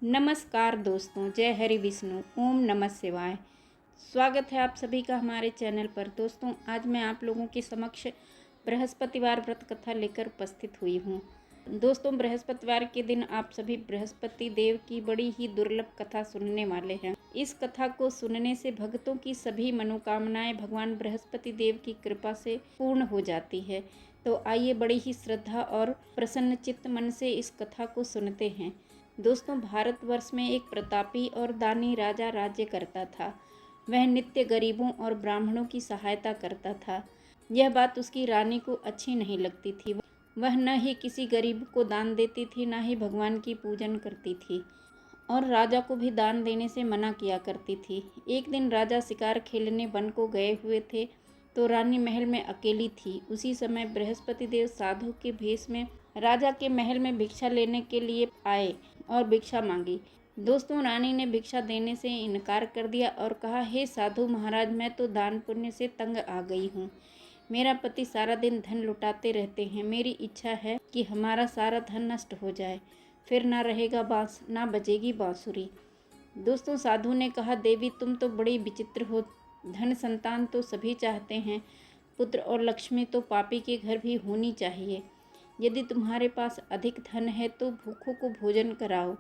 नमस्कार दोस्तों, जय हरि विष्णु, ओम नमः शिवाय। स्वागत है आप सभी का हमारे चैनल पर। दोस्तों, आज मैं आप लोगों के समक्ष बृहस्पतिवार व्रत कथा लेकर उपस्थित हुई हूँ। दोस्तों, बृहस्पतिवार के दिन आप सभी बृहस्पति देव की बड़ी ही दुर्लभ कथा सुनने वाले हैं। इस कथा को सुनने से भक्तों की सभी मनोकामनाएं भगवान बृहस्पति देव की कृपा से पूर्ण हो जाती है। तो आइए बड़ी ही श्रद्धा और प्रसन्न चित्त मन से इस कथा को सुनते हैं। दोस्तों, भारतवर्ष में एक प्रतापी और दानी राजा राज्य करता था। वह नित्य गरीबों और ब्राह्मणों की सहायता करता था। यह बात उसकी रानी को अच्छी नहीं लगती थी। वह न ही किसी गरीब को दान देती थी, न ही भगवान की पूजन करती थी और राजा को भी दान देने से मना किया करती थी। एक दिन राजा शिकार खेलने वन को गए हुए थे तो रानी महल में अकेली थी। उसी समय बृहस्पति देव साधु के भेष में राजा के महल में भिक्षा लेने के लिए आए और भिक्षा मांगी। दोस्तों, रानी ने भिक्षा देने से इनकार कर दिया और कहा, हे साधु महाराज, मैं तो दान पुण्य से तंग आ गई हूँ। मेरा पति सारा दिन धन लुटाते रहते हैं। मेरी इच्छा है कि हमारा सारा धन नष्ट हो जाए, फिर ना रहेगा बांस, ना बजेगी बांसुरी। दोस्तों, साधु ने कहा, देवी तुम तो बड़ी विचित्र हो। धन संतान तो सभी चाहते हैं, पुत्र और लक्ष्मी तो पापी के घर भी होनी चाहिए। यदि तुम्हारे पास अधिक धन है तो भूखों को भोजन कराओ,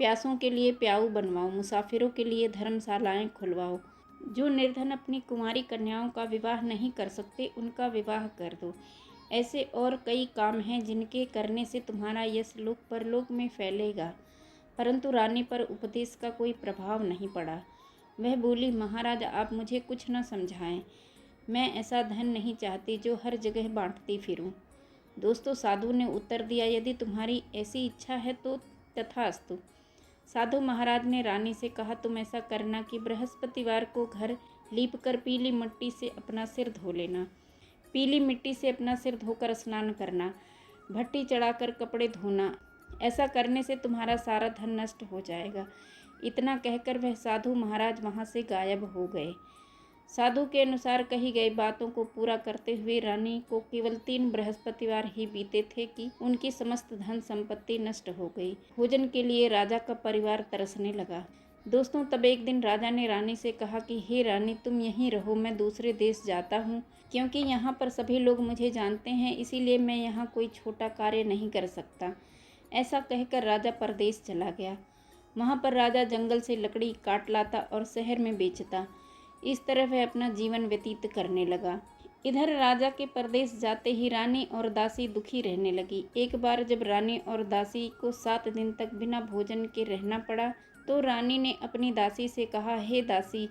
प्यासों के लिए प्याऊ बनवाओ, मुसाफिरों के लिए धर्मशालाएं खुलवाओ। जो निर्धन अपनी कुंवारी कन्याओं का विवाह नहीं कर सकते, उनका विवाह कर दो। ऐसे और कई काम हैं जिनके करने से तुम्हारा यश लोक परलोक में फैलेगा। परंतु रानी पर उपदेश का कोई प्रभाव नहीं पड़ा। वह बोली, महाराज, आप मुझे कुछ न समझाएं। मैं ऐसा धन नहीं चाहती जो हर जगह बांटती फिरूं। दोस्तों, साधु ने उत्तर दिया, यदि तुम्हारी ऐसी इच्छा है तो तथास्तु। साधु महाराज ने रानी से कहा, तुम ऐसा करना कि बृहस्पतिवार को घर लीप कर पीली मिट्टी से अपना सिर धो लेना। पीली मिट्टी से अपना सिर धोकर स्नान करना, भट्टी चढ़ाकर कपड़े धोना। ऐसा करने से तुम्हारा सारा धन नष्ट हो जाएगा। इतना कहकर वह साधु महाराज वहाँ से गायब हो गए। साधु के अनुसार कही गई बातों को पूरा करते हुए रानी को केवल 3 बृहस्पतिवार ही बीते थे कि उनकी समस्त धन संपत्ति नष्ट हो गई। भोजन के लिए राजा का परिवार तरसने लगा। दोस्तों, तब एक दिन राजा ने रानी से कहा कि हे रानी, तुम यहीं रहो, मैं दूसरे देश जाता हूँ, क्योंकि यहाँ पर सभी लोग मुझे जानते हैं, इसीलिए मैं यहाँ कोई छोटा कार्य नहीं कर सकता। ऐसा कहकर राजा परदेश चला गया। वहाँ पर राजा जंगल से लकड़ी काट लाता और शहर में बेचता। इस तरह वह अपना जीवन व्यतीत करने लगा। इधर राजा के परदेश जाते ही रानी और दासी दुखी रहने लगी। एक बार जब रानी और दासी को 7 दिन तक बिना भोजन के रहना पड़ा तो रानी ने अपनी दासी से कहा, हे दासी,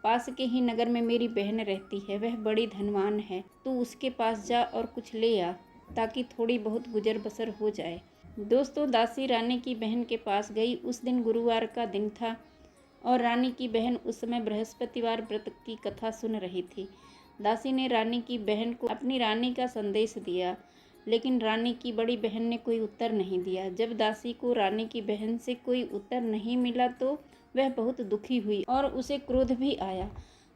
पास के ही नगर में मेरी बहन रहती है, वह बड़ी धनवान है। तू उसके पास जा और कुछ ले आ, ताकि थोड़ी बहुत गुजर बसर हो जाए। दोस्तों, दासी रानी की बहन के पास गई। उस दिन गुरुवार का दिन था और रानी की बहन उस समय बृहस्पतिवार व्रत की कथा सुन रही थी। दासी ने रानी की बहन को अपनी रानी का संदेश दिया, लेकिन रानी की बड़ी बहन ने कोई उत्तर नहीं दिया। जब दासी को रानी की बहन से कोई उत्तर नहीं मिला तो वह बहुत दुखी हुई और उसे क्रोध भी आया।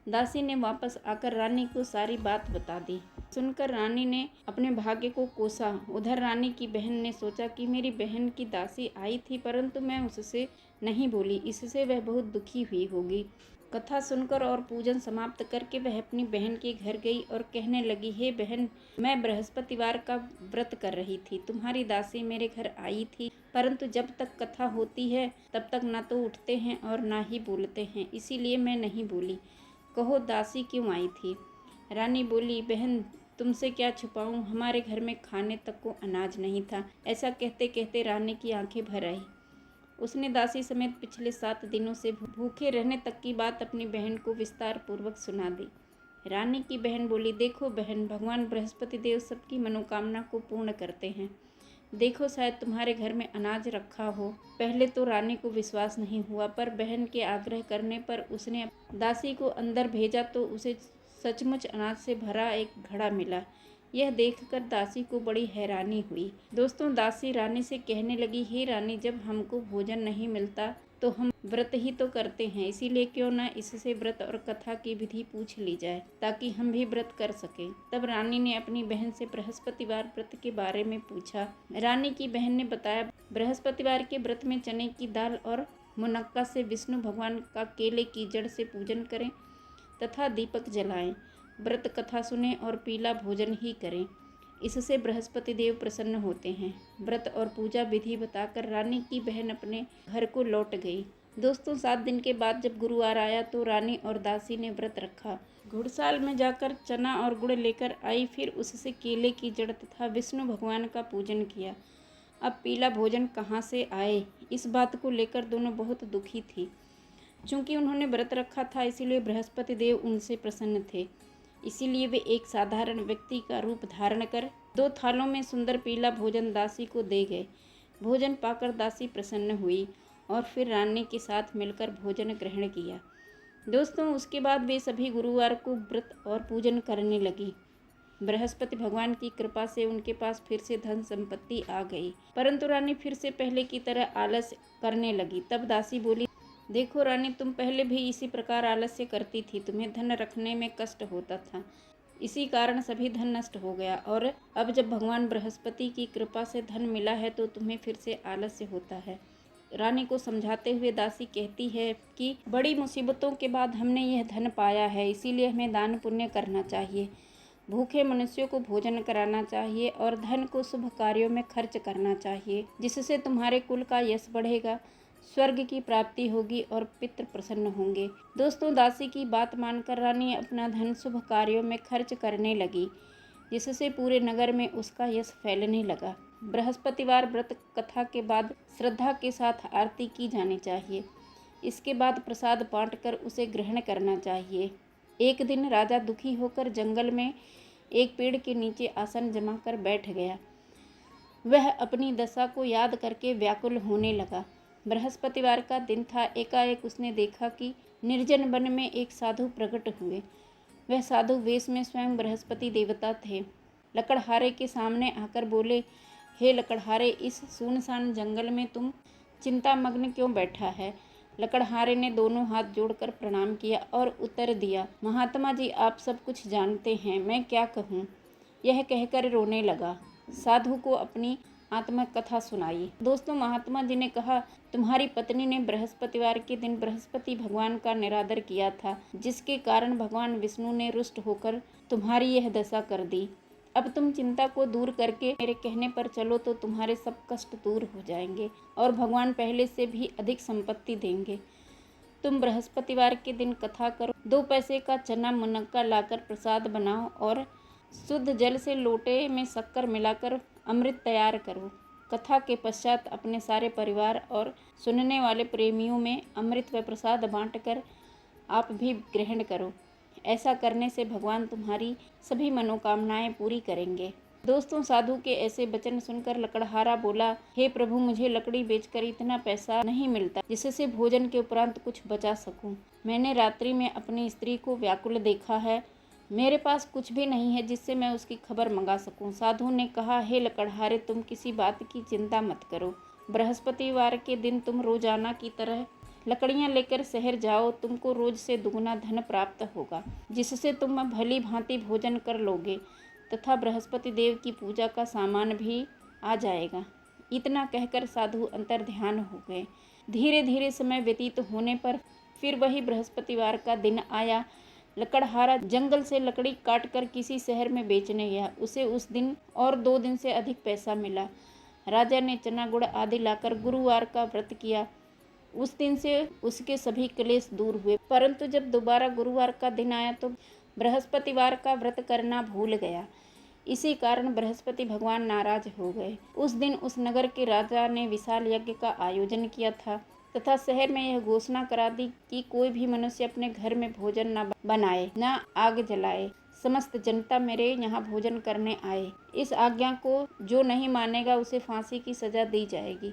दासी ने वापस आकर रानी को सारी बात बता दी। सुनकर रानी ने अपने भाग्य को कोसा। उधर रानी की बहन ने सोचा कि मेरी बहन की दासी आई थी, परंतु मैं उससे नहीं बोली, इससे वह बहुत दुखी हुई होगी। कथा सुनकर और पूजन समाप्त करके वह अपनी बहन के घर गई और कहने लगी, हे बहन, मैं बृहस्पतिवार का व्रत कर रही थी। तुम्हारी दासी मेरे घर आई थी, परंतु जब तक कथा होती है तब तक ना तो उठते हैं और ना ही बोलते हैं, इसीलिए मैं नहीं बोली। कहो, दासी क्यों आई थी? रानी बोली, बहन, तुमसे क्या छुपाऊं, हमारे घर में खाने तक को अनाज नहीं था। ऐसा कहते कहते रानी की आंखें भर आई। उसने दासी समेत पिछले 7 दिनों से भूखे रहने तक की बात अपनी बहन को विस्तार पूर्वक सुना दी। रानी की बहन बोली, देखो बहन, भगवान बृहस्पति देव सबकी मनोकामना को पूर्ण करते हैं। देखो, शायद तुम्हारे घर में अनाज रखा हो। पहले तो रानी को विश्वास नहीं हुआ, पर बहन के आग्रह करने पर उसने दासी को अंदर भेजा तो उसे सचमुच अनाज से भरा एक घड़ा मिला। यह देखकर दासी को बड़ी हैरानी हुई। दोस्तों, दासी रानी से कहने लगी, हे रानी, जब हमको भोजन नहीं मिलता तो हम व्रत ही तो करते हैं, इसीलिए क्यों न इससे व्रत और कथा की विधि पूछ ली जाए ताकि हम भी व्रत कर सकें। तब रानी ने अपनी बहन से बृहस्पतिवार व्रत के बारे में पूछा। रानी की बहन ने बताया, बृहस्पतिवार के व्रत में चने की दाल और मुनक्का से विष्णु भगवान का केले की जड़ से पूजन करें तथा दीपक जलाएं, व्रत कथा सुने और पीला भोजन ही करें। इससे बृहस्पति देव प्रसन्न होते हैं। व्रत और पूजा विधि बताकर रानी की बहन अपने घर को लौट गई। दोस्तों, 7 दिन के बाद जब गुरुवार आया तो रानी और दासी ने व्रत रखा। घुड़साल में जाकर चना और गुड़ लेकर आई, फिर उससे केले की जड़ तथा विष्णु भगवान का पूजन किया। अब पीला भोजन कहाँ से आए, इस बात को लेकर दोनों बहुत दुखी थी। चूँकि उन्होंने व्रत रखा था, इसीलिए बृहस्पति देव उनसे प्रसन्न थे। इसीलिए वे एक साधारण व्यक्ति का रूप धारण कर 2 थालों में सुंदर पीला भोजन दासी को दे गए। भोजन पाकर दासी प्रसन्न हुई और फिर रानी के साथ मिलकर भोजन ग्रहण किया। दोस्तों, उसके बाद वे सभी गुरुवार को व्रत और पूजन करने लगी। बृहस्पति भगवान की कृपा से उनके पास फिर से धन संपत्ति आ गई, परंतु रानी फिर से पहले की तरह आलस्य करने लगी। तब दासी बोली, देखो रानी, तुम पहले भी इसी प्रकार आलस्य करती थी, तुम्हें धन रखने में कष्ट होता था, इसी कारण सभी धन नष्ट हो गया, और अब जब भगवान बृहस्पति की कृपा से धन मिला है तो तुम्हें फिर से आलस्य होता है। रानी को समझाते हुए दासी कहती है कि बड़ी मुसीबतों के बाद हमने यह धन पाया है, इसीलिए हमें दान पुण्य करना चाहिए, भूखे मनुष्यों को भोजन कराना चाहिए और धन को शुभ कार्यों में खर्च करना चाहिए, जिससे तुम्हारे कुल का यश बढ़ेगा, स्वर्ग की प्राप्ति होगी और पितृ प्रसन्न होंगे। दोस्तों, दासी की बात मानकर रानी अपना धन शुभ कार्यों में खर्च करने लगी, जिससे पूरे नगर में उसका यश फैलने लगा। बृहस्पतिवार व्रत कथा के बाद श्रद्धा के साथ आरती की जानी चाहिए। इसके बाद प्रसाद बांटकर उसे ग्रहण करना चाहिए। एक दिन राजा दुखी होकर जंगल में एक पेड़ के नीचे आसन जमाकर बैठ गया। वह अपनी दशा को याद करके व्याकुल होने लगा। बृहस्पतिवार का दिन था। एकाएक उसने देखा कि निर्जन वन में एक साधु प्रकट हुए। वह साधु वेश में स्वयं बृहस्पति देवता थे। लकड़हारे के सामने आकर बोले, हे लकड़हारे, इस सुनसान जंगल में तुम चिंतामग्न क्यों बैठा है? लकड़हारे ने दोनों हाथ जोड़कर प्रणाम किया और उत्तर दिया, महात्मा जी, आप सब कुछ जानते हैं, मैं क्या कहूँ। यह कहकर रोने लगा। साधु को अपनी आत्मकथा सुनाई। दोस्तों, महात्मा जी ने कहा, तुम्हारी पत्नी ने बृहस्पतिवार के दिन बृहस्पति भगवान का निरादर किया था, जिसके कारण भगवान विष्णु ने रुष्ट होकर तुम्हारी यह दशा कर दी। अब तुम चिंता को दूर करके मेरे कहने पर चलो तो तुम्हारे सब कष्ट दूर हो जाएंगे और भगवान पहले से भी अधिक संपत्ति देंगे। तुम बृहस्पतिवार के दिन कथा करो, 2 पैसे का चना मुनक्का लाकर प्रसाद बनाओ और शुद्ध जल से लोटे में शक्कर मिलाकर अमृत तैयार करो। कथा के पश्चात अपने सारे परिवार और सुनने वाले प्रेमियों में अमृत व प्रसाद बांटकर आप भी ग्रहण करो। ऐसा करने से भगवान तुम्हारी सभी मनोकामनाएं पूरी करेंगे। दोस्तों, साधु के ऐसे वचन सुनकर लकड़हारा बोला, हे प्रभु, मुझे लकड़ी बेचकर इतना पैसा नहीं मिलता जिससे भोजन के उपरांत कुछ बचा सकूं। मैंने रात्रि में अपनी स्त्री को व्याकुल देखा है, मेरे पास कुछ भी नहीं है जिससे मैं उसकी खबर मंगा सकूं। साधु ने कहा, हे लकड़हारे, तुम किसी बात की चिंता मत करो। बृहस्पतिवार के दिन तुम रोजाना की तरह लकड़ियां लेकर शहर जाओ, तुमको रोज से दुगना धन प्राप्त होगा, जिससे तुम भली भांति भोजन कर लोगे तथा बृहस्पति देव की पूजा का सामान भी आ जाएगा। इतना कहकर साधु अंतर्ध्यान हो गए। धीरे धीरे समय व्यतीत होने पर फिर वही बृहस्पतिवार का दिन आया। लकड़हारा जंगल से लकड़ी काटकर किसी शहर में बेचने गया। उसे उस दिन और 2 दिन से अधिक पैसा मिला। राजा ने चना गुड़ आदि लाकर गुरुवार का व्रत किया। उस दिन से उसके सभी क्लेश दूर हुए, परंतु जब दोबारा गुरुवार का दिन आया तो बृहस्पतिवार का व्रत करना भूल गया। इसी कारण बृहस्पति भगवान नाराज हो गए। उस दिन उस नगर के राजा ने विशाल यज्ञ का आयोजन किया था तथा शहर में यह घोषणा करा दी कि कोई भी मनुष्य अपने घर में भोजन न बनाए, न आग जलाए। समस्त जनता मेरे यहाँ भोजन करने आए। इस आज्ञा को जो नहीं मानेगा उसे फांसी की सजा दी जाएगी।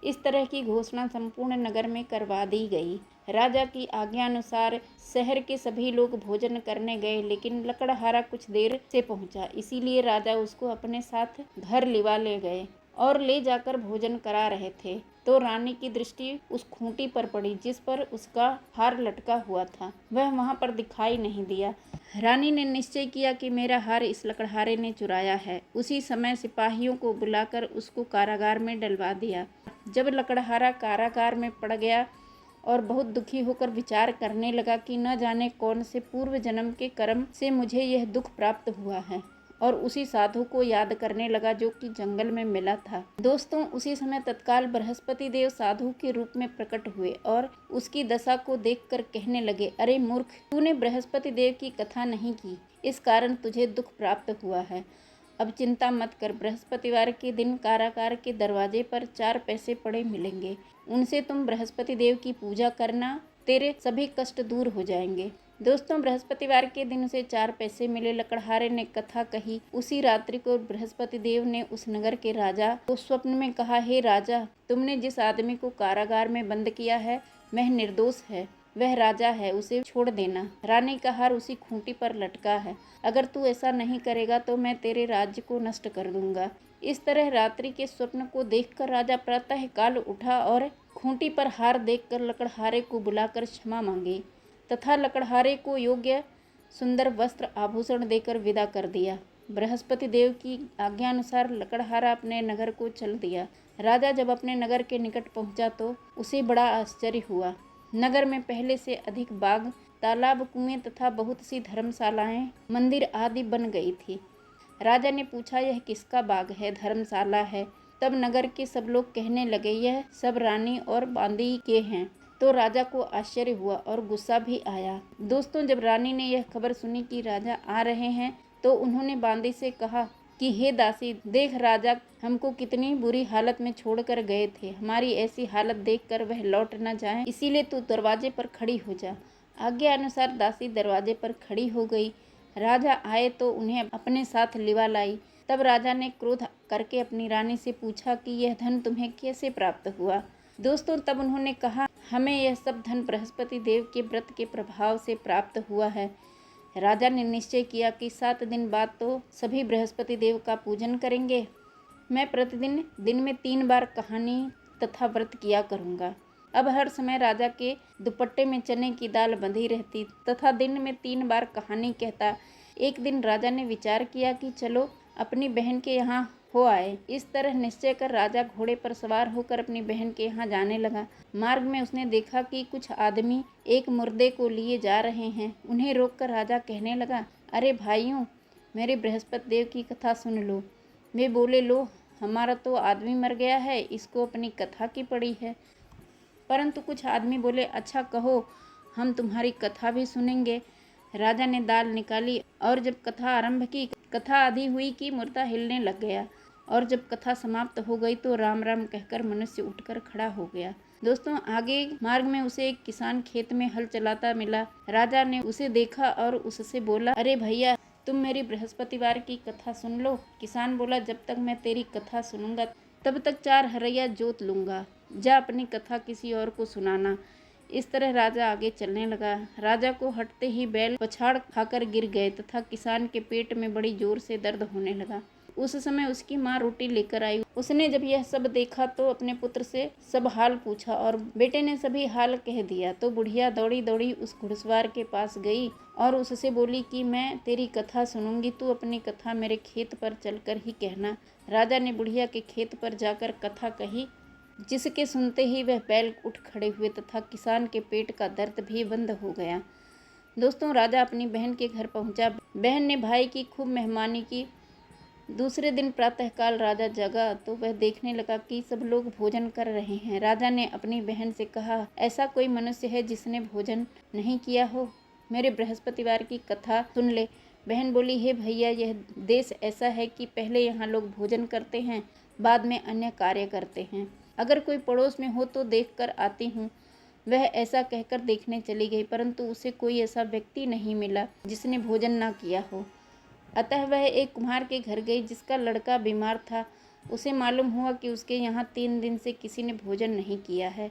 इस तरह की घोषणा संपूर्ण नगर में करवा दी गई। राजा की आज्ञा अनुसार शहर के सभी लोग भोजन करने गए, लेकिन लकड़हारा कुछ देर से पहुंचा, इसीलिए राजा उसको अपने साथ घर लिवा ले गए और ले जाकर भोजन करा रहे थे तो रानी की दृष्टि उस खूंटी पर पड़ी जिस पर उसका हार लटका हुआ था। वह वहां पर दिखाई नहीं दिया। रानी ने निश्चय किया कि मेरा हार इस लकड़हारे ने चुराया है। उसी समय सिपाहियों को बुलाकर उसको कारागार में डलवा दिया। जब लकड़हारा कारागार में पड़ गया और बहुत दुखी होकर विचार करने लगा कि न जाने कौन से पूर्व जन्म के कर्म से मुझे यह दुख प्राप्त हुआ है, और उसी साधु को याद करने लगा जो कि जंगल में मिला था। दोस्तों, उसी समय तत्काल बृहस्पति देव साधु के रूप में प्रकट हुए और उसकी दशा को देखकर कहने लगे, अरे मूर्ख, तूने बृहस्पति देव की कथा नहीं की, इस कारण तुझे दुख प्राप्त हुआ है। अब चिंता मत कर, बृहस्पतिवार के दिन कारागार के दरवाजे पर 4 पैसे पड़े मिलेंगे, उनसे तुम बृहस्पति देव की पूजा करना, तेरे सभी कष्ट दूर हो जाएंगे। दोस्तों, बृहस्पतिवार के दिन उसे 4 पैसे मिले। लकड़हारे ने कथा कही। उसी रात्रि को बृहस्पति देव ने उस नगर के राजा को स्वप्न में कहा, हे राजा, तुमने जिस आदमी को कारागार में बंद किया है वह निर्दोष है, वह राजा है, उसे छोड़ देना। रानी का हार उसी खूंटी पर लटका है, अगर तू ऐसा नहीं करेगा तो मैं तेरे राज्य को नष्ट कर दूंगा। इस तरह रात्रि के स्वप्न को देखकर राजा प्रातः काल उठा और खूंटी पर हार देखकर लकड़हारे को बुलाकर क्षमा मांगी तथा लकड़हारे को योग्य सुंदर वस्त्र आभूषण देकर विदा कर दिया। बृहस्पति देव की आज्ञानुसार लकड़हारा अपने नगर को चल दिया। राजा जब अपने नगर के निकट पहुंचा तो उसे बड़ा आश्चर्य हुआ। नगर में पहले से अधिक बाग, तालाब, कुएं तथा बहुत सी धर्मशालाएं, मंदिर आदि बन गई थी। राजा ने पूछा, यह किसका बाग है, धर्मशाला है? तब नगर के सब लोग कहने लगे, यह सब रानी और बांदी के हैं। तो राजा को आश्चर्य हुआ और गुस्सा भी आया। दोस्तों, जब रानी ने यह खबर सुनी कि राजा आ रहे हैं तो उन्होंने बांदी से कहा कि हे दासी, देख राजा हमको कितनी बुरी हालत में छोड़कर गए थे, हमारी ऐसी हालत देखकर वह लौट न जाएं, इसीलिए तू दरवाजे पर खड़ी हो जा। आज्ञा अनुसार दासी दरवाजे पर खड़ी हो गई। राजा आए तो उन्हें अपने साथ लिवा लाई। तब राजा ने क्रोध करके अपनी रानी से पूछा कि यह धन तुम्हें कैसे प्राप्त हुआ। दोस्तों, तब उन्होंने कहा, हमें यह सब धन बृहस्पति देव के व्रत के प्रभाव से प्राप्त हुआ है। राजा ने निश्चय किया कि 7 दिन बाद तो सभी बृहस्पति देव का पूजन करेंगे। मैं प्रतिदिन दिन में 3 बार कहानी तथा व्रत किया करूँगा। अब हर समय राजा के दुपट्टे में चने की दाल बंधी रहती तथा दिन में 3 बार कहानी कहता। एक दिन राजा ने विचार किया कि चलो अपनी बहन के यहाँ हो आए। इस तरह निश्चय कर राजा घोड़े पर सवार होकर अपनी बहन के यहाँ जाने लगा। मार्ग में उसने देखा कि कुछ आदमी एक मुर्दे को लिए जा रहे हैं। उन्हें रोककर राजा कहने लगा, अरे भाइयों, मेरे बृहस्पति देव की कथा सुन लो। वे बोले, लो, हमारा तो आदमी मर गया है, इसको अपनी कथा की पड़ी है। परंतु कुछ आदमी बोले, अच्छा कहो, हम तुम्हारी कथा भी सुनेंगे। राजा ने दाल निकाली और जब कथा आरंभ की, कथा आधी हुई कि मुर्दा हिलने लग गया, और जब कथा समाप्त हो गई तो राम राम कहकर मनुष्य उठकर खड़ा हो गया। दोस्तों, आगे मार्ग में उसे एक किसान खेत में हल चलाता मिला। राजा ने उसे देखा और उससे बोला, अरे भैया, तुम मेरी बृहस्पतिवार की कथा सुन लो। किसान बोला, जब तक मैं तेरी कथा सुनूंगा तब तक 4 हरैया जोत लूंगा, जा अपनी कथा किसी और को सुनाना। इस तरह राजा आगे चलने लगा। राजा को हटते ही बैल पछाड़ खाकर गिर गए तथा किसान के पेट में बड़ी जोर से दर्द होने लगा। उस समय उसकी माँ रोटी लेकर आई। उसने जब यह सब देखा तो अपने पुत्र से सब हाल पूछा और बेटे ने सभी हाल कह दिया। तो बुढ़िया दौड़ी दौड़ी उस घुड़सवार के पास गई और उससे बोली कि मैं तेरी कथा सुनूंगी, तू अपनी कथा मेरे खेत पर चलकर ही कहना। राजा ने बुढ़िया के खेत पर जाकर कथा कही, जिसके सुनते ही वह बैल उठ खड़े हुए तथा किसान के पेट का दर्द भी बंद हो गया। दोस्तों, राजा अपनी बहन के घर पहुंचा। बहन ने भाई की खूब मेहमानी की। दूसरे दिन प्रातःकाल राजा जगा तो वह देखने लगा कि सब लोग भोजन कर रहे हैं। राजा ने अपनी बहन से कहा, ऐसा कोई मनुष्य है जिसने भोजन नहीं किया हो? मेरे बृहस्पतिवार की कथा सुन ले। बहन बोली, हे भैया, यह देश ऐसा है कि पहले यहाँ लोग भोजन करते हैं, बाद में अन्य कार्य करते हैं। अगर कोई पड़ोस में हो तो देख कर आती हूँ। वह ऐसा कहकर देखने चली गई, परंतु उसे कोई ऐसा व्यक्ति नहीं मिला जिसने भोजन ना किया हो। अतः वह एक कुम्हार के घर गई जिसका लड़का बीमार था। उसे मालूम हुआ कि उसके यहाँ 3 दिन से किसी ने भोजन नहीं किया है।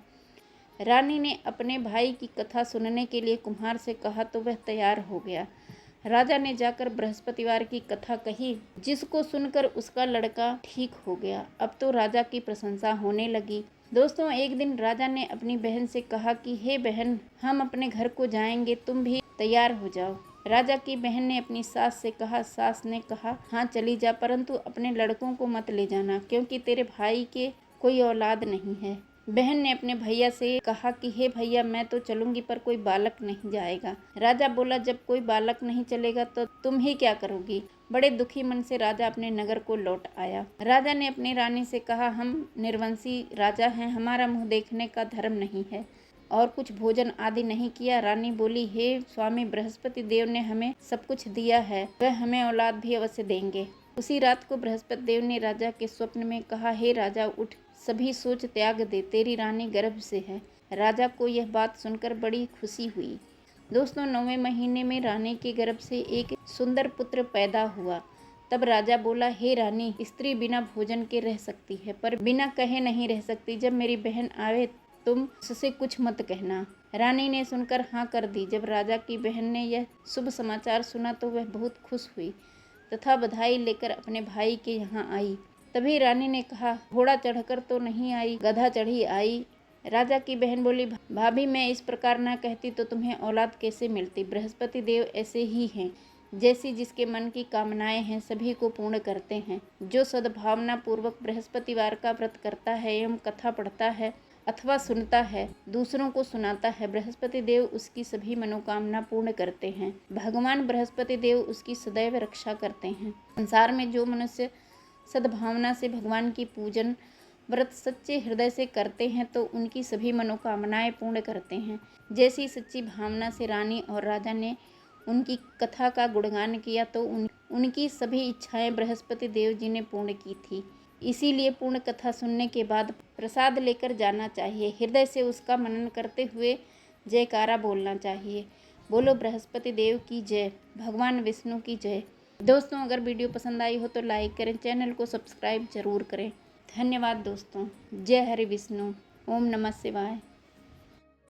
रानी ने अपने भाई की कथा सुनने के लिए कुम्हार से कहा तो वह तैयार हो गया। राजा ने जाकर बृहस्पतिवार की कथा कही, जिसको सुनकर उसका लड़का ठीक हो गया। अब तो राजा की प्रशंसा होने लगी। दोस्तों, एक दिन राजा ने अपनी बहन से कहा कि हे बहन, हम अपने घर को जाएंगे, तुम भी तैयार हो जाओ। राजा की बहन ने अपनी सास से कहा। सास ने कहा, हाँ चली जा, परंतु अपने लड़कों को मत ले जाना, क्योंकि तेरे भाई के कोई औलाद नहीं है। बहन ने अपने भैया से कहा कि हे भैया, मैं तो चलूंगी, पर कोई बालक नहीं जाएगा। राजा बोला, जब कोई बालक नहीं चलेगा तो तुम ही क्या करोगी। बड़े दुखी मन से राजा अपने नगर को लौट आया। राजा ने अपनी रानी से कहा, हम निर्वंशी राजा हैं, हमारा मुंह देखने का धर्म नहीं है और कुछ भोजन आदि नहीं किया। रानी बोली, हे स्वामी, बृहस्पति देव ने हमें सब कुछ दिया है, वह हमें औलाद भी अवश्य देंगे। उसी रात को बृहस्पति देव ने राजा के स्वप्न में कहा, हे राजा, उठ, सभी सोच त्याग दे, तेरी रानी गर्भ से है। राजा को यह बात सुनकर बड़ी खुशी हुई। दोस्तों, 9वें महीने में रानी के गर्भ से एक सुंदर पुत्र पैदा हुआ। तब राजा बोला, हे रानी, स्त्री बिना भोजन के रह सकती है, पर बिना कहे नहीं रह सकती। जब मेरी बहन आवे तुम उससे कुछ मत कहना। रानी ने सुनकर हाँ कर दी। जब राजा की बहन ने यह शुभ समाचार सुना तो वह बहुत खुश हुई तथा बधाई लेकर अपने भाई के यहाँ आई। तभी रानी ने कहा, घोड़ा चढ़कर तो नहीं आई, गधा चढ़ी आई। राजा की बहन बोली, भाभी, मैं इस प्रकार ना कहती तो तुम्हें औलाद कैसे मिलती। बृहस्पति देव ऐसे ही हैं, जैसी जिसके मन की कामनाएं हैं सभी को पूर्ण करते हैं। जो सद्भावना पूर्वक बृहस्पतिवार का व्रत करता है एवं कथा पढ़ता है अथवा सुनता है, दूसरों को सुनाता है, बृहस्पति देव उसकी सभी मनोकामना पूर्ण करते हैं। भगवान बृहस्पति देव उसकी सदैव रक्षा करते हैं। संसार में जो मनुष्य सद्भावना से भगवान की पूजन व्रत सच्चे हृदय से करते हैं तो उनकी सभी मनोकामनाएं पूर्ण करते हैं। जैसी सच्ची भावना से रानी और राजा ने उनकी कथा का गुणगान किया तो उनकी सभी इच्छाएं बृहस्पति देव जी ने पूर्ण की थी। इसीलिए पूर्ण कथा सुनने के बाद प्रसाद लेकर जाना चाहिए। हृदय से उसका मनन करते हुए जयकारा बोलना चाहिए। बोलो बृहस्पति देव की जय, भगवान विष्णु की जय। दोस्तों, अगर वीडियो पसंद आई हो तो लाइक करें, चैनल को सब्सक्राइब जरूर करें। धन्यवाद दोस्तों। जय हरि विष्णु। ओम नमः शिवाय।